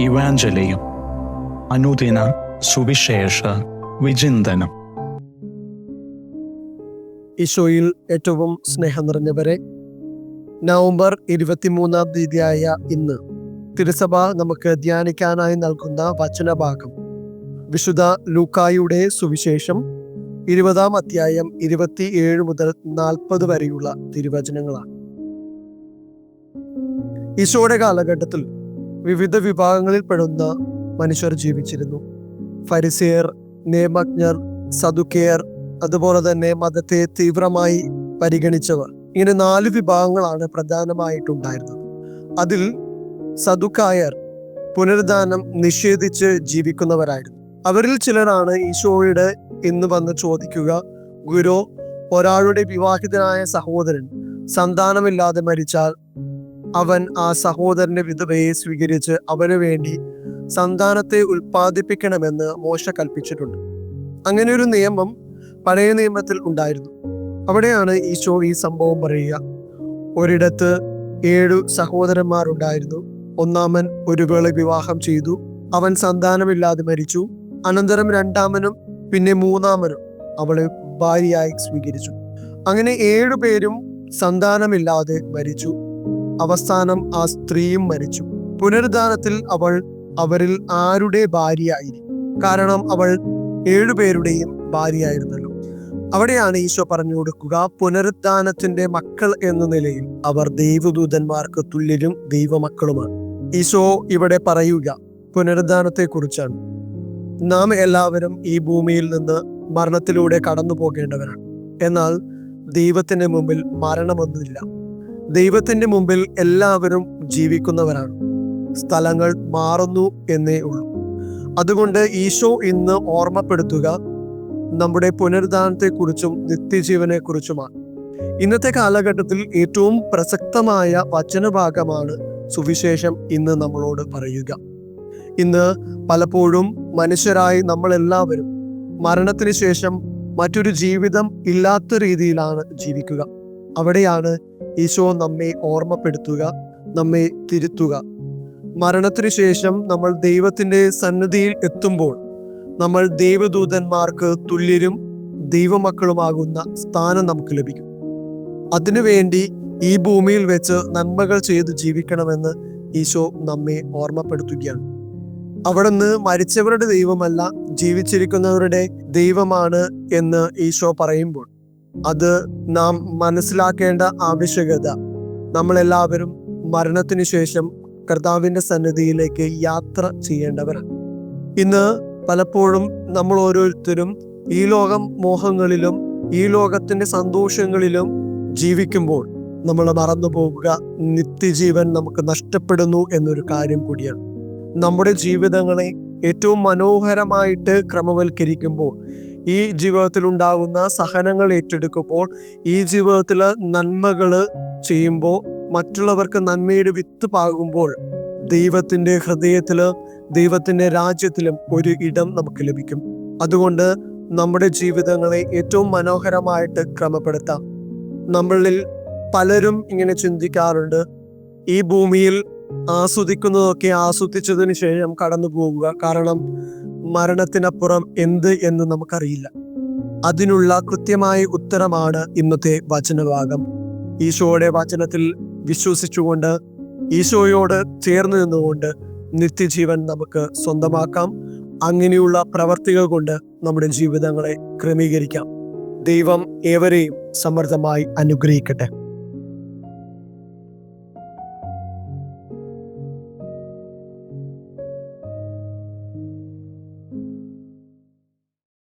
ഇവാഞ്ചലിയും അനുദിന സുവിശേഷ വിചിന്തനം. ഈശോയിൽ ഏറ്റവും സ്നേഹം നിറഞ്ഞവരെ, നവംബർ 23-ാം തീയതിയായ ഇന്ന് തിരുസഭ നമുക്ക് ധ്യാനിക്കാനായി നൽകുന്ന വചനഭാഗം വിശുദ്ധ ലൂക്കായുടെ സുവിശേഷം 20-ാം അധ്യായം 27 മുതൽ 40 വരെയുള്ള തിരുവചനങ്ങളാണ്. ഈശോയുടെ കാലഘട്ടത്തിൽ വിവിധ വിഭാഗങ്ങളിൽപ്പെടുന്ന മനുഷ്യർ ജീവിച്ചിരുന്നു. ഫരിസേയർ, നിയമജ്ഞർ, സദുക്കേയർ, അതുപോലെ തന്നെ മതത്തെ തീവ്രമായി പരിഗണിച്ചവർ. ഇങ്ങനെ 4 വിഭാഗങ്ങളാണ് പ്രധാനമായിട്ടുണ്ടായിരുന്നത്. അതിൽ സദുക്കായർ പുനരുദ്ധാനം നിഷേധിച്ച് ജീവിക്കുന്നവരായിരുന്നു. അവരിൽ ചിലരാണ് ഈശോയുടെ ഇന്ന് വന്ന് ചോദിക്കുക, ഗുരു, ഒരാളുടെ വിവാഹിതനായ സഹോദരൻ സന്താനമില്ലാതെ മരിച്ചാൽ അവൻ ആ സഹോദരന്റെ വിധവയെ സ്വീകരിച്ച് അവന് വേണ്ടി സന്താനത്തെ ഉൽപ്പാദിപ്പിക്കണമെന്ന് മോശ കൽപ്പിച്ചിട്ടുണ്ട്. അങ്ങനെ ഒരു നിയമം പഴയ നിയമത്തിൽ ഉണ്ടായിരുന്നു. അവിടെയാണ് ഈശോ ഈ സംഭവം പറയുക. ഒരിടത്ത് 7 സഹോദരന്മാരുണ്ടായിരുന്നു. ഒന്നാമൻ ഒരു വേള വിവാഹം ചെയ്തു, അവൻ സന്താനമില്ലാതെ മരിച്ചു. അനന്തരം രണ്ടാമനും പിന്നെ മൂന്നാമനും അവളെ ഭാര്യയായി സ്വീകരിച്ചു. അങ്ങനെ 7 പേരും സന്താനമില്ലാതെ മരിച്ചു. അവസാനം ആ സ്ത്രീയും മരിച്ചു. പുനരുദ്ധാനത്തിൽ അവൾ അവരിൽ ആരുടെ ഭാര്യയായിരിക്കും? കാരണം അവൾ 7 പേരുടെയും ഭാര്യയായിരുന്നല്ലോ. അവിടെയാണ് ഈശോ പറഞ്ഞു കൊടുക്കുക, പുനരുദ്ധാനത്തിന്റെ മക്കൾ എന്ന നിലയിൽ അവർ ദൈവദൂതന്മാർക്ക് തുല്യരും ദൈവമക്കളുമാണ്. ഈശോ ഇവിടെ പറയുക പുനരുദ്ധാനത്തെ കുറിച്ചാണ്. നാം എല്ലാവരും ഈ ഭൂമിയിൽ നിന്ന് മരണത്തിലൂടെ കടന്നു പോകേണ്ടവരാണ്. എന്നാൽ ദൈവത്തിന്റെ മുമ്പിൽ മരണമൊന്നുമില്ല. ദൈവത്തിന്റെ മുമ്പിൽ എല്ലാവരും ജീവിക്കുന്നവരാണ്. സ്ഥലങ്ങൾ മാറുന്നു എന്നേ ഉള്ളൂ. അതുകൊണ്ട് ഈശോ ഇന്ന് ഓർമ്മപ്പെടുത്തുക നമ്മുടെ പുനരുദ്ധാനത്തെക്കുറിച്ചും നിത്യജീവനെ കുറിച്ചുമാണ്. ഇന്നത്തെ കാലഘട്ടത്തിൽ ഏറ്റവും പ്രസക്തമായ വചനഭാഗമാണ് സുവിശേഷം ഇന്ന് നമ്മളോട് പറയുക. ഇന്ന് പലപ്പോഴും മനുഷ്യരായി നമ്മളെല്ലാവരും മരണത്തിന് ശേഷം മറ്റൊരു ജീവിതം ഇല്ലാത്ത രീതിയിലാണ് ജീവിക്കുക. അവിടെയാണ് ഈശോ നമ്മെ ഓർമ്മപ്പെടുത്തുക, നമ്മെ തിരുത്തുക. മരണത്തിന് ശേഷം നമ്മൾ ദൈവത്തിന്റെ സന്നിധിയിൽ എത്തുമ്പോൾ നമ്മൾ ദൈവദൂതന്മാർക്ക് തുല്യരും ദൈവമക്കളുമാകുന്ന സ്ഥാനം നമുക്ക് ലഭിക്കും. അതിനുവേണ്ടി ഈ ഭൂമിയിൽ വെച്ച് നന്മകൾ ചെയ്ത് ജീവിക്കണമെന്ന് ഈശോ നമ്മെ ഓർമ്മപ്പെടുത്തുകയാണ്. അവിടുന്ന് മരിച്ചവരുടെ ദൈവമല്ല, ജീവിച്ചിരിക്കുന്നവരുടെ ദൈവമാണ് എന്ന് ഈശോ പറയുമ്പോൾ അത് നാം മനസ്സിലാക്കേണ്ട ആവശ്യകത, നമ്മളെല്ലാവരും മരണത്തിന് ശേഷം കർത്താവിന്റെ സന്നിധിയിലേക്ക് യാത്ര ചെയ്യേണ്ടവരാണ്. ഇന്ന് പലപ്പോഴും നമ്മൾ ഓരോരുത്തരും ഈ ലോകം മോഹങ്ങളിലും ഈ ലോകത്തിന്റെ സന്തോഷങ്ങളിലും ജീവിക്കുമ്പോൾ നമ്മൾ മറന്നു പോകുക നിത്യജീവൻ നമുക്ക് നഷ്ടപ്പെടുന്നു എന്നൊരു കാര്യം കൂടിയാണ്. നമ്മുടെ ജീവിതങ്ങളെ ഏറ്റവും മനോഹരമായിട്ട് ക്രമവൽക്കരിക്കുമ്പോൾ, ഈ ജീവിതത്തിൽ ഉണ്ടാകുന്ന സഹനങ്ങൾ ഏറ്റെടുക്കുമ്പോൾ, ഈ ജീവിതത്തില് നന്മകൾ ചെയ്യുമ്പോൾ, മറ്റുള്ളവർക്ക് നന്മയുടെ വിത്ത് പാകുമ്പോൾ ദൈവത്തിന്റെ ഹൃദയത്തില്, ദൈവത്തിന്റെ രാജ്യത്തിലും ഒരു ഇടം നമുക്ക് ലഭിക്കും. അതുകൊണ്ട് നമ്മുടെ ജീവിതങ്ങളെ ഏറ്റവും മനോഹരമായിട്ട് ക്രമപ്പെടുത്താം. നമ്മളിൽ പലരും ഇങ്ങനെ ചിന്തിക്കാറുണ്ട്, ഈ ഭൂമിയിൽ ആസ്വദിക്കുന്നതൊക്കെ ആസ്വദിച്ചതിന് ശേഷം കടന്നു പോകുക. കാരണം മരണത്തിനപ്പുറം എന്ത് എന്ന് നമുക്കറിയില്ല. അതിനുള്ള കൃത്യമായ ഉത്തരമാണ് ഇന്നത്തെ വചനഭാഗം. ഈശോയുടെ വചനത്തിൽ വിശ്വസിച്ചുകൊണ്ട്, ഈശോയോട് ചേർന്ന് നിന്നുകൊണ്ട് നിത്യജീവൻ നമുക്ക് സ്വന്തമാക്കാം. അങ്ങനെയുള്ള പ്രവർത്തികൾ കൊണ്ട് നമ്മുടെ ജീവിതങ്ങളെ ക്രമീകരിക്കാം. ദൈവം ഏവരെയും സമൃദ്ധമായി അനുഗ്രഹിക്കട്ടെ.